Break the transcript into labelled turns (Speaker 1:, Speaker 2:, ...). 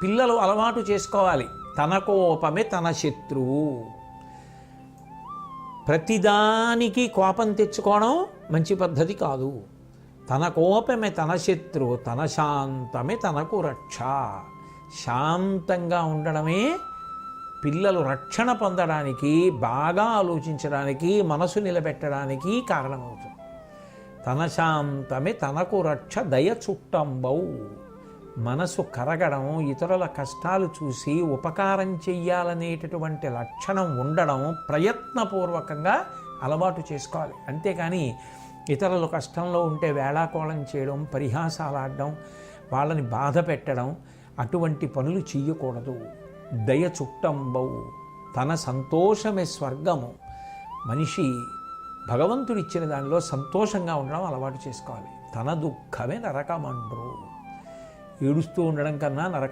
Speaker 1: పిల్లలు అలవాటు చేసుకోవాలి. తన కోపమే తన శత్రువు. ప్రతిదానికి కోపం తెచ్చుకోవడం మంచి పద్ధతి కాదు. తన కోపమే తన శత్రువు, తన శాంతమే తనకు రక్ష. శాంతంగా ఉండడమే పిల్లలు రక్షణ పొందడానికి, బాగా ఆలోచించడానికి, మనసు నిలబెట్టడానికి కారణమవుతుంది. తన శాంతమే తనకు రక్ష దయ చుట్టంబౌ. మనసు కరగడం, ఇతరుల కష్టాలు చూసి ఉపకారం చెయ్యాలనేటటువంటి లక్షణం ఉండడం ప్రయత్నపూర్వకంగా అలవాటు చేసుకోవాలి. అంతేకాని ఇతరులు కష్టంలో ఉంటే వేళాకోళం చేయడం, పరిహాసాలాడడం, వాళ్ళని బాధ పెట్టడం, అటువంటి పనులు చెయ్యకూడదు. దయ చుట్టంబౌ. తన సంతోషమే స్వర్గము. మనిషి భగవంతుడిచ్చిన దానిలో సంతోషంగా ఉండడం అలవాటు చేసుకోవాలి. తన దుఃఖమే నరకమండ్రు. ఏడుస్తూ ఉండడం కన్నా నరకం